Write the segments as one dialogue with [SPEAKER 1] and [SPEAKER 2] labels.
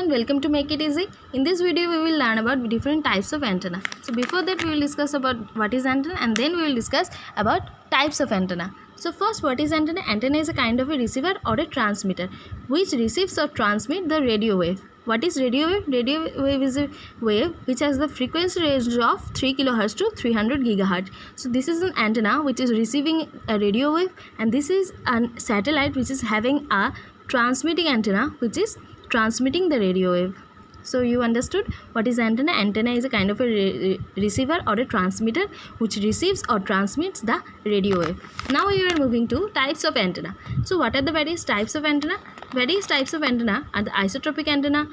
[SPEAKER 1] everyone, welcome to Make It Easy. In this video we will learn about different types of antenna. So before that we will discuss about what is antenna, and then we will discuss about types of antenna. So first, what is antenna? Antenna is a kind of a receiver or a transmitter which receives or transmits the radio wave. What is radio wave? Radio wave is a wave which has the frequency range of 3 kHz to 300 GHz. So this is an antenna which is receiving a radio wave, and this is a satellite which is having a transmitting antenna which is transmitting the radio wave. So you understood what is antenna? Antenna is a kind of a receiver or a transmitter which receives or transmits the radio wave. Now we are moving to types of antenna. So what are the various types of antenna? Various types of antenna are the isotropic antenna,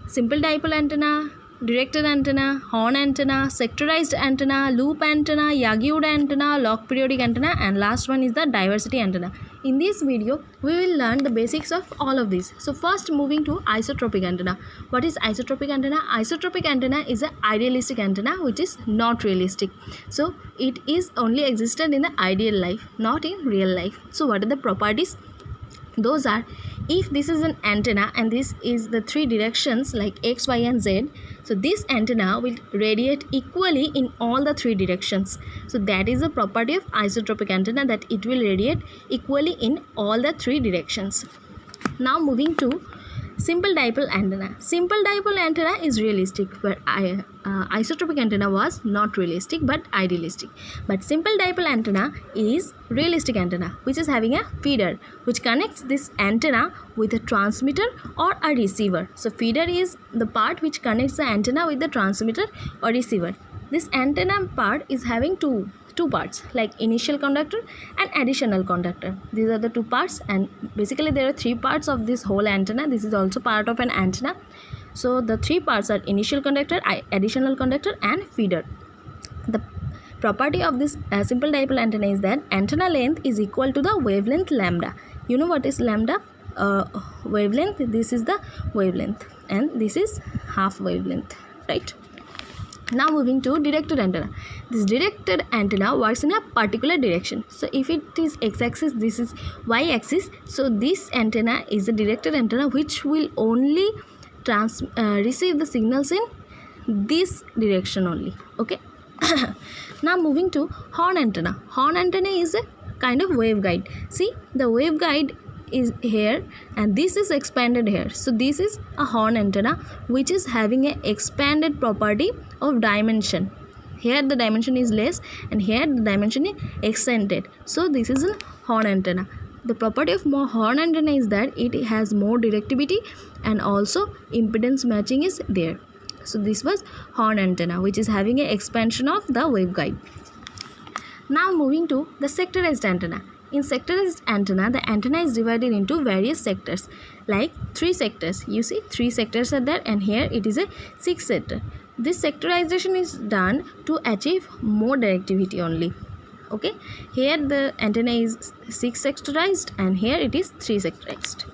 [SPEAKER 1] simple dipole antenna, directed antenna, horn antenna, sectorized antenna, loop antenna, Yagi-Uda antenna, log periodic antenna, and last one is the diversity antenna. In this video, we will learn the basics of all of these. So first, moving to isotropic antenna. What is isotropic antenna? Isotropic antenna is an idealistic antenna which is not realistic. So it is only existed in the ideal life, not in real life. So what are the properties? Those are, if this is an antenna and this is the three directions like X, Y and Z, so this antenna will radiate equally in all the three directions. So that is the property of isotropic antenna, that it will radiate equally in all the three directions. Now moving to simple dipole antenna. Simple dipole antenna is realistic, where isotropic antenna was not realistic but idealistic. But simple dipole antenna is realistic antenna which is having a feeder which connects this antenna with a transmitter or a receiver. So feeder is the part which connects the antenna with the transmitter or receiver. This antenna part is having two parts, like initial conductor and additional conductor. These are the two parts, and basically there are three parts of this whole antenna. This is also part of an antenna. So the three parts are initial conductor, additional conductor and feeder. The property of this simple dipole antenna is that antenna length is equal to the wavelength lambda. You know what is lambda? Wavelength. This is the wavelength and this is half wavelength, right? Now moving to directed antenna. This directed antenna works in a particular direction. So if it is x-axis, this is y-axis. So this antenna is a directed antenna which will only receive the signals in this direction only. Okay. Now moving to horn antenna. Horn antenna is a kind of waveguide. See, the waveguide is here and this is expanded here. So this is a horn antenna which is having an expanded property of dimension. Here the dimension is less and here the dimension is extended. So this is a horn antenna. The property of horn antenna is that it has more directivity and also impedance matching is there. So this was horn antenna which is having an expansion of the waveguide. Now moving to the sectorized antenna. In sectorized antenna, the antenna is divided into various sectors, like three sectors. You see, three sectors are there, and here it is a 6 sector. This sectorization is done to achieve more directivity only. Okay, here the antenna is 6 sectorized, and here it is 3 sectorized.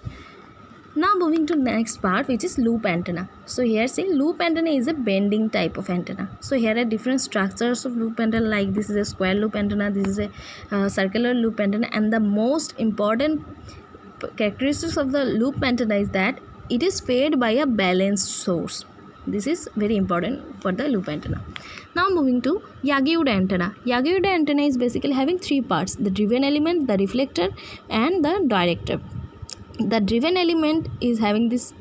[SPEAKER 1] Now moving to the next part, which is loop antenna. So here see, loop antenna is a bending type of antenna. So here are different structures of loop antenna, like this is a square loop antenna, this is a circular loop antenna, and the most important characteristics of the loop antenna is that it is fed by a balanced source. This is very important for the loop antenna. Now moving to Yagi-Uda antenna. Yagi-Uda antenna is basically having three parts: the driven element, the reflector and the director. The driven element is having this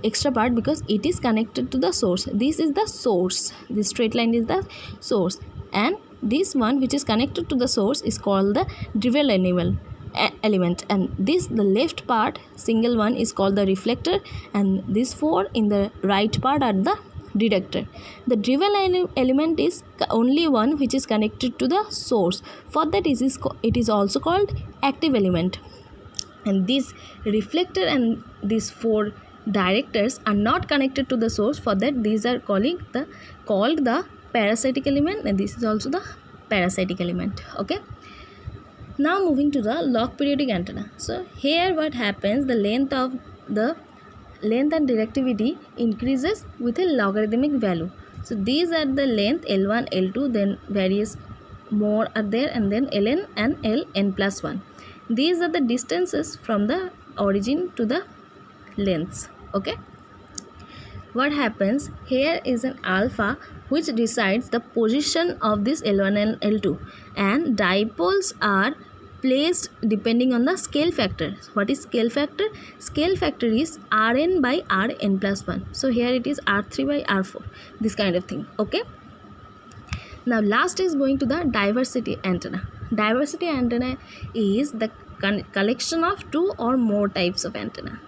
[SPEAKER 1] extra part because it is connected to the source. This is the source. This straight line is the source, and this one which is connected to the source is called the driven element, and this, the left part single one, is called the reflector, and this four in the right part are the detector. The driven element is only one which is connected to the source. For that it is also called active element. And this reflector and these four directors are not connected to the source. For that these are called the parasitic element, and this is also the parasitic element. Okay. Now moving to the log periodic antenna. So here what happens, the length and directivity increases with a logarithmic value. So these are the length L1, L2, then various more are there, and then Ln and Ln plus 1. These are the distances from the origin to the lengths. Okay. what happens here is an alpha which decides the position of this L1 and L2, and dipoles are placed depending on the scale factor. What is scale factor? Scale factor is Rn by Rn plus 1. So here it is R3 by R4, this kind of thing. Okay. Now last is going to the diversity antenna. Diversity antenna is the collection of two or more types of antenna.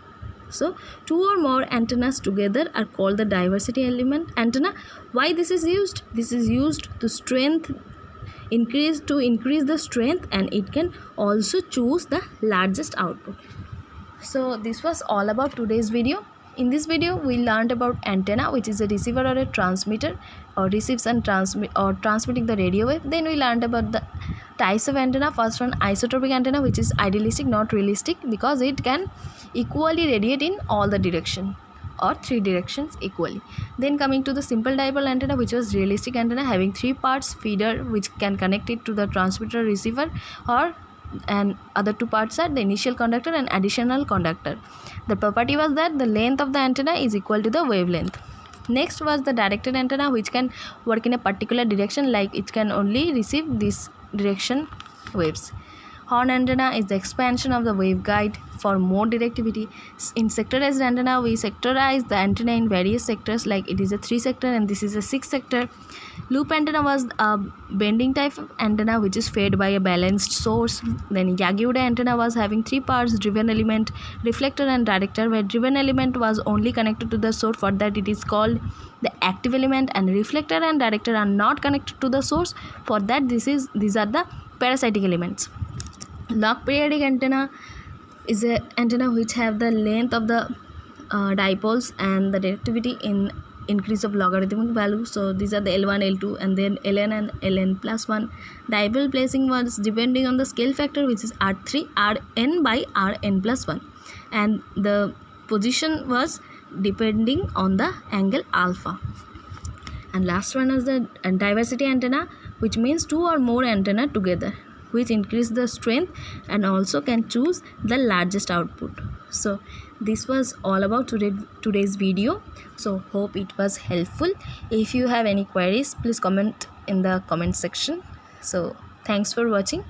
[SPEAKER 1] So two or more antennas together are called the diversity element antenna. Why this is used? This is used to increase the strength, and it can also choose the largest output. So this was all about today's video. In this video we learned about antenna, which is a receiver or a transmitter, or receives and transmitting the radio wave. Then we learned about the types of antenna. First one, isotropic antenna, which is idealistic, not realistic, because it can equally radiate in all the direction or three directions equally. Then coming to the simple dipole antenna, which was realistic antenna, having three parts: feeder, which can connect it to the transmitter, receiver, and other two parts are the initial conductor and additional conductor. The property was that the length of the antenna is equal to the wavelength. Next was the directed antenna, which can work in a particular direction, like it can only receive this direction waves. Horn antenna is the expansion of the waveguide for more directivity. In sectorized antenna, we sectorize the antenna in various sectors, like it is a 3 sector and this is a 6 sector. Loop antenna was a bending type of antenna which is fed by a balanced source. Then Yagi-Uda antenna was having 3 parts: driven element, reflector and director, where driven element was only connected to the source. For that it is called the active element, and reflector and director are not connected to the source. For that these are the parasitic elements. Log periodic antenna is an antenna which have the length of the dipoles and the directivity in increase of logarithmic value. So these are the L1, L2, and then Ln and Ln plus 1. Dipole placing was depending on the scale factor, which is R3 Rn by Rn plus 1, and the position was depending on the angle alpha. And last one is the diversity antenna, which means two or more antenna together, which increase the strength and also can choose the largest output. So this was all about today's video. So hope it was helpful. If you have any queries, please comment in the comment section. So thanks for watching.